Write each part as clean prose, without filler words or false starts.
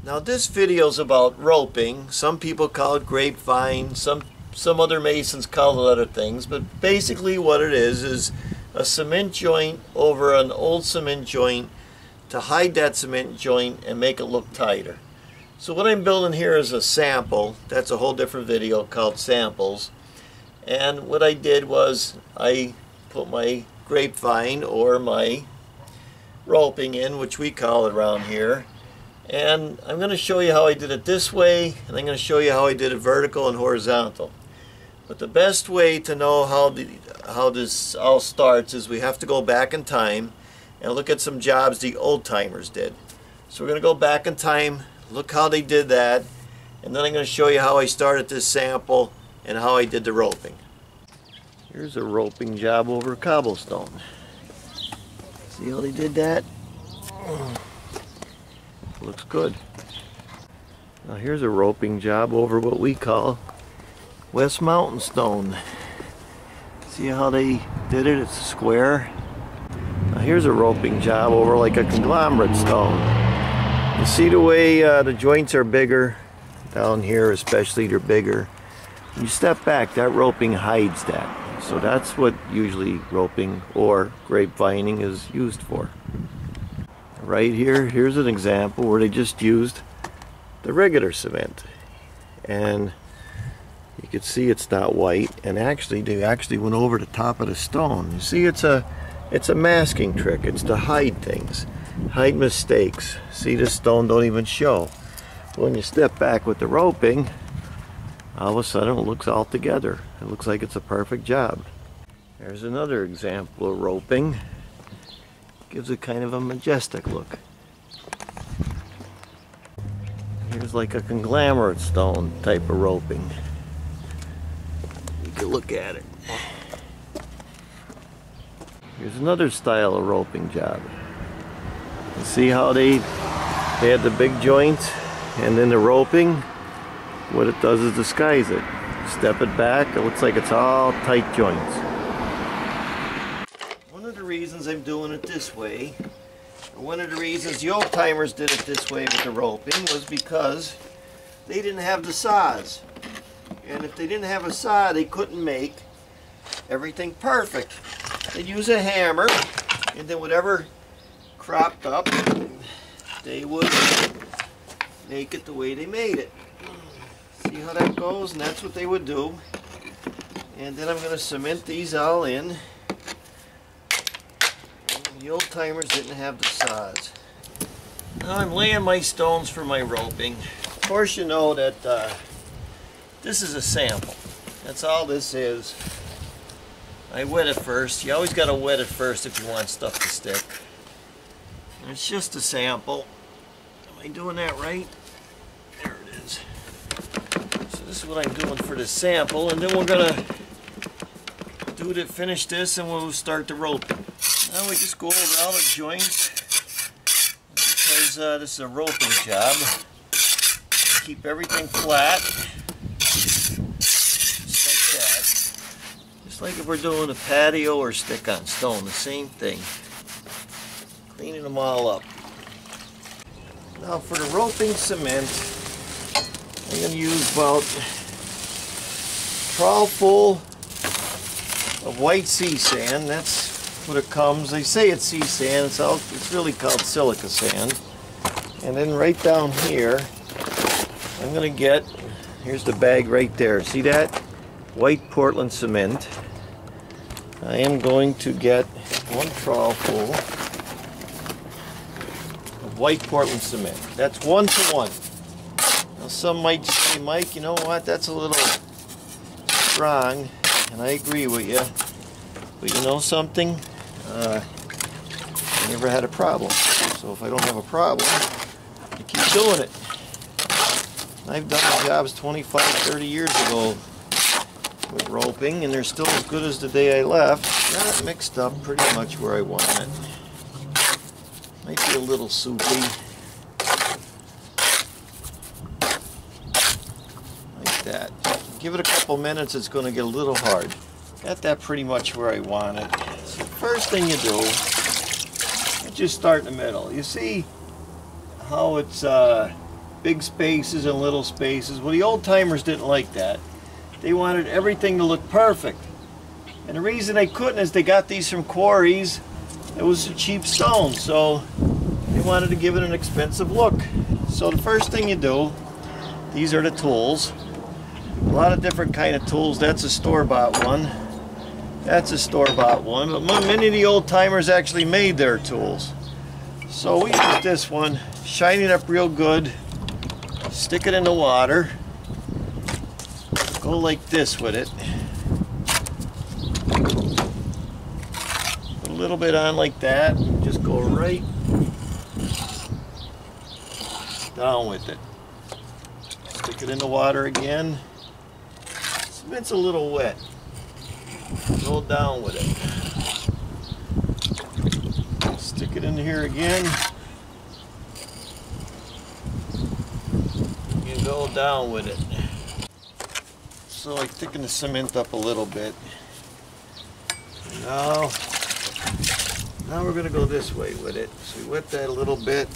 Now this video is about roping. Some people call it grapevine, some other masons call it other things, but basically what it is a cement joint over an old cement joint to hide that cement joint and make it look tighter. So what I'm building here is a sample. That's a whole different video called samples. And what I did was I put my grapevine or my roping in, which we call it around here. And I'm going to show you how I did it this way, and I'm going to show you how I did it vertical and horizontal. But the best way to know how this all starts is we have to go back in time and look at some jobs the old timers did. So we're going to go back in time, look how they did that, and then I'm going to show you how I started this sample and how I did the roping. Here's a roping job over cobblestone. See how they did that? Looks good. Now here's a roping job over what we call West Mountain stone. See how they did it? It's a square. Now here's a roping job over like a conglomerate stone. You see the way the joints are bigger down here, especially they're bigger. You step back, that roping hides that. So that's what usually roping or grapevining is used for. Right here, here's an example where they just used the regular cement, and you can see it's not white, and actually they went over the top of the stone. You see, it's a masking trick. It's to hide things, hide mistakes. See, this stone don't even show. When you step back with the roping, all of a sudden it looks all together. It looks like it's a perfect job. There's another example of roping. Gives it kind of a majestic look. Here's like a conglomerate stone type of roping. You can look at it. Here's another style of roping job. You see how they had the big joints and then the roping? What it does is disguise it. Step it back, it looks like it's all tight joints. One of the reasons I'm doing it this way, or one of the reasons the old timers did it this way with the roping, was because they didn't have the saws. And if they didn't have a saw, they couldn't make everything perfect. They'd use a hammer, and then whatever cropped up, they would make it the way they made it. See how that goes? And that's what they would do. And then I'm going to cement these all in. The old timers didn't have the saws. Now I'm laying my stones for my roping. Of course you know that this is a sample. That's all this is. I wet it first. You always got to wet it first if you want stuff to stick. And it's just a sample. Am I doing that right? There it is. So this is what I'm doing for this sample, and then we're gonna finish this and we'll start the roping. Now we just go over all the joints because this is a roping job. Keep everything flat, just like that. Just like if we're doing a patio or stick-on stone, the same thing. Cleaning them all up. Now for the roping cement, I'm going to use about a trowel full of white sea sand. That's what it comes. They say it's sea sand. It's really called silica sand. And then right down here, I'm going to get, here's the bag right there. See that? White Portland cement. I am going to get one trowel full of white Portland cement. That's 1-to-1. Now some might say, Mike, you know what? That's a little strong. And I agree with you. But you know something? I never had a problem. So if I don't have a problem, I keep doing it. I've done the jobs 25, 30 years ago with roping, and they're still as good as the day I left. Got it mixed up pretty much where I want it. Might be a little soupy. Like that. Give it a couple minutes, it's going to get a little hard. Got that pretty much where I want it. So the first thing you do, you just start in the middle. You see how it's big spaces and little spaces. Well, the old timers didn't like that. They wanted everything to look perfect. And the reason they couldn't is they got these from quarries. It was a cheap stone, so they wanted to give it an expensive look. So the first thing you do, these are the tools. A lot of different kind of tools. That's a store-bought one. That's a store-bought one. But many of the old timers actually made their tools. So we use this one, shine it up real good, stick it in the water, go like this with it. Put a little bit on like that, just go right down with it. Stick it in the water again. It's a little wet. Go down with it. Stick it in here again. You go down with it. So I thicken the cement up a little bit. Now we're going to go this way with it. So we wet that a little bit.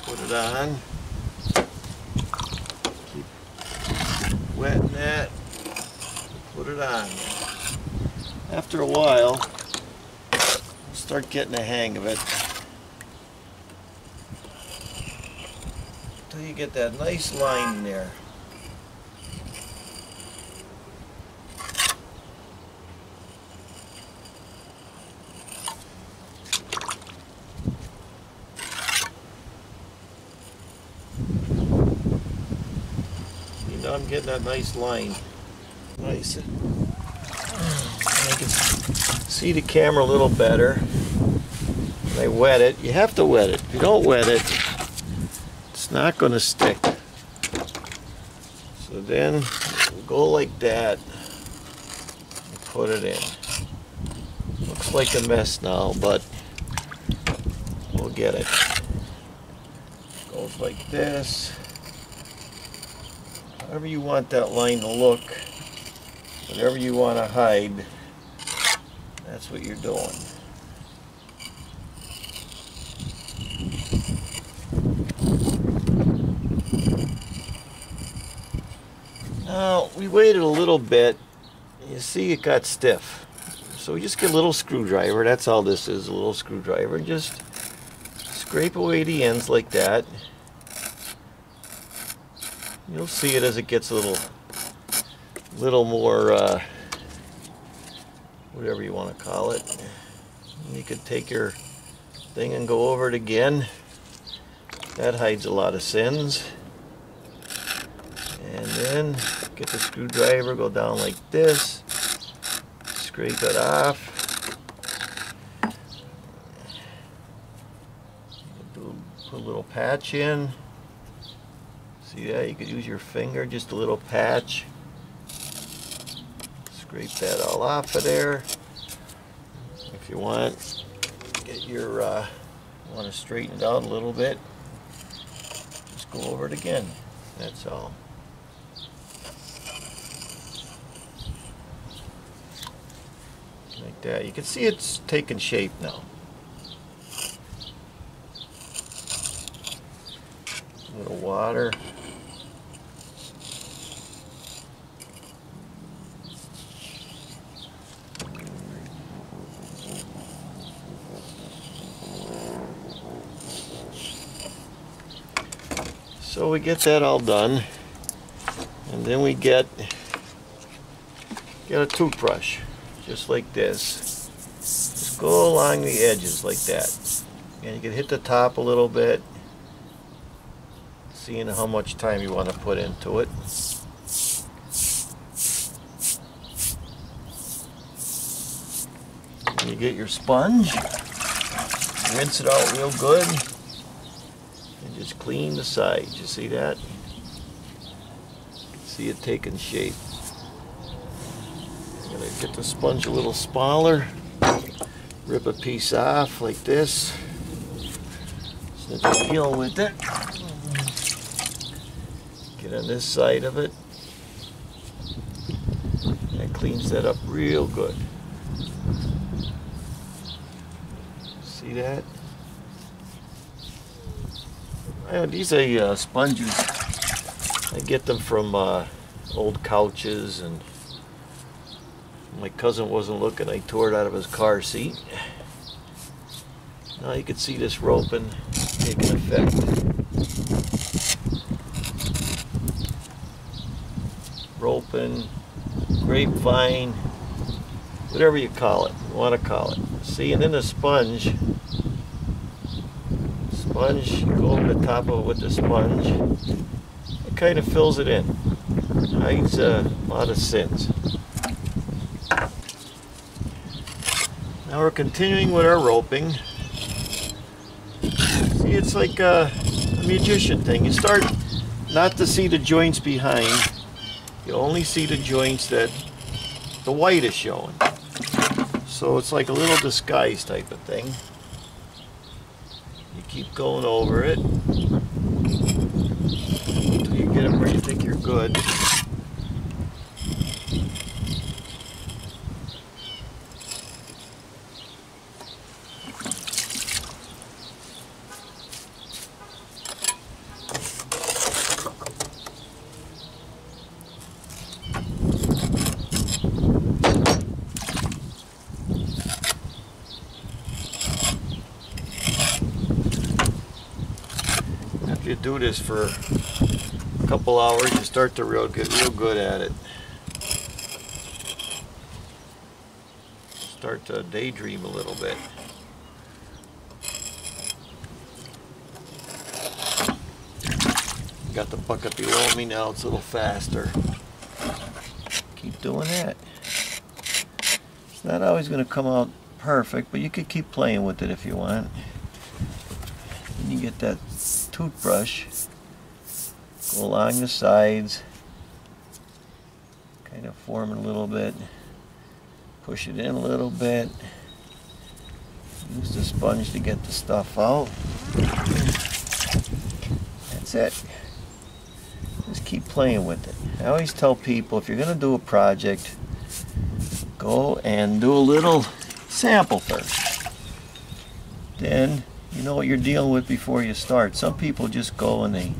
Put it on. Keep wetting that. Put it on. After a while, start getting the hang of it. Until you get that nice line in there. You know, I'm getting that nice line. Nice. I can see the camera a little better. When I wet it, you have to wet it. If you don't wet it, it's not going to stick. So then we'll go like that and put it in. Looks like a mess now, but we'll get it. Goes like this. However you want that line to look, whatever you want to hide, that's what you're doing. Now, we waited a little bit. You see it got stiff. So we just get a little screwdriver. That's all this is, a little screwdriver. Just scrape away the ends like that. You'll see it as it gets a little more, whatever you want to call it. You could take your thing and go over it again. That hides a lot of sins. And then get the screwdriver, go down like this, scrape it off. Put a little patch in. See that? You could use your finger, just a little patch. Scrape that all off of there. If you want, get your, want to straighten it out a little bit, just go over it again. That's all. Like that. You can see it's taking shape now. A little water. So we get that all done, and then we get a toothbrush, just like this. Just go along the edges like that. And you can hit the top a little bit, seeing how much time you want to put into it. And you get your sponge, rinse it out real good. Just clean the sides. You see that? See it taking shape. I'm going to get the sponge a little smaller. Rip a piece off like this. Snip the peel with it. Get on this side of it. That cleans that up real good. See that? These are sponges. I get them from old couches, and my cousin wasn't looking. I tore it out of his car seat. Now you can see this roping taking effect. Roping, grapevine, whatever you call it, you want to call it. See, and then the sponge, you go over the top of it with the sponge. It kind of fills it in. Hides a lot of sins. Now we're continuing with our roping. See, it's like a magician thing. You start not to see the joints behind. You only see the joints that the white is showing. So it's like a little disguise type of thing. You keep going over it until you get it where you think you're good. After you do this for a couple hours, you start to get real good at it. Start to daydream a little bit. Got the bucket below me now, it's a little faster. Keep doing that. It's not always going to come out perfect, but you could keep playing with it if you want. And you get that toothbrush, go along the sides, kind of form it a little bit, push it in a little bit, use the sponge to get the stuff out. That's it. Just keep playing with it. I always tell people, if you're going to do a project, go and do a little sample first. Then you know what you're dealing with before you start. Some people just go and they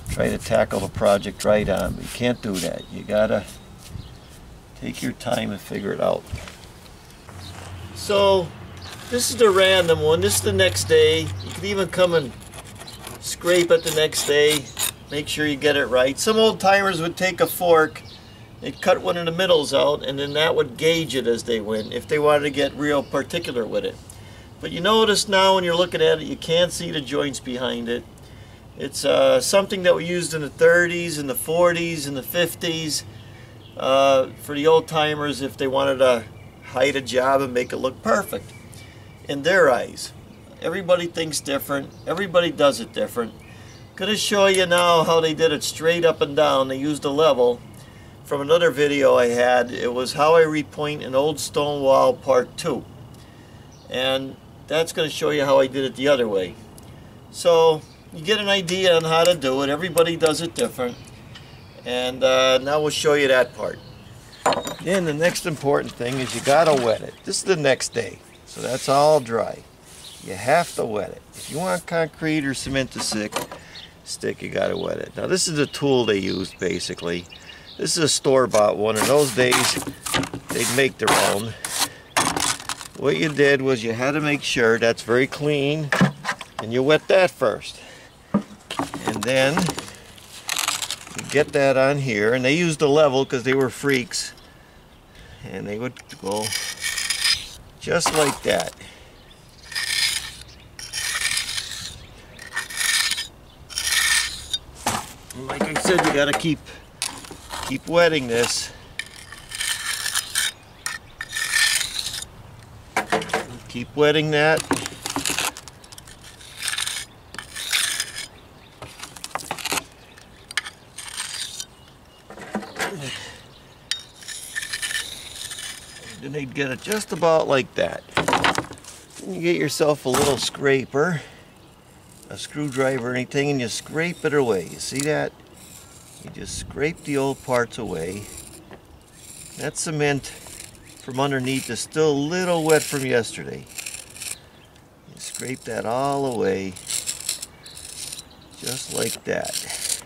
try to tackle the project right on, but you can't do that. You gotta take your time and figure it out. So this is the random one. This is the next day. You can even come and scrape it the next day. Make sure you get it right. Some old timers would take a fork, they'd cut one of the middles out, and then that would gauge it as they went if they wanted to get real particular with it. But you notice now when you're looking at it, you can't see the joints behind it. It's something that we used in the 30s, and the 40s, and the 50s for the old timers if they wanted to hide a job and make it look perfect in their eyes. Everybody thinks different. Everybody does it different. Going to show you now how they did it straight up and down. They used a level from another video I had. It was how I repoint an old stone wall part 2. And that's going to show you how I did it the other way. So you get an idea on how to do it. Everybody does it different. And now we'll show you that part. Then the next important thing is you got to wet it. This is the next day. So that's all dry. You have to wet it. If you want concrete or cement to stick, you got to wet it. Now this is the tool they used basically. This is a store-bought one. In those days, they'd make their own. What you did was you had to make sure that's very clean, and you wet that first. And then you get that on here, and they used a level because they were freaks. And they would go just like that. And like I said, you got to keep wetting this. Keep wetting that. Then they'd get it just about like that. Then you get yourself a little scraper, a screwdriver or anything, and you scrape it away. You see that? You just scrape the old parts away. That cement from underneath is still a little wet from yesterday. You scrape that all away. Just like that.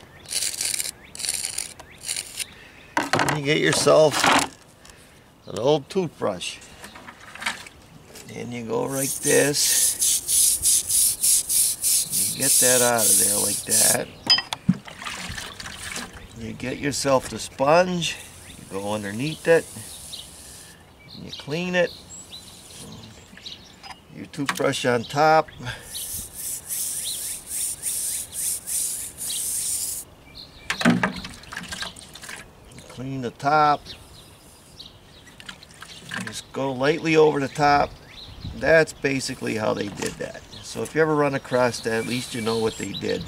And you get yourself an old toothbrush. And you go like this. You get that out of there like that. You get yourself the sponge. You go underneath it. And you clean it. Your toothbrush on top. Clean the top. Just go lightly over the top. That's basically how they did that. So if you ever run across that, at least you know what they did.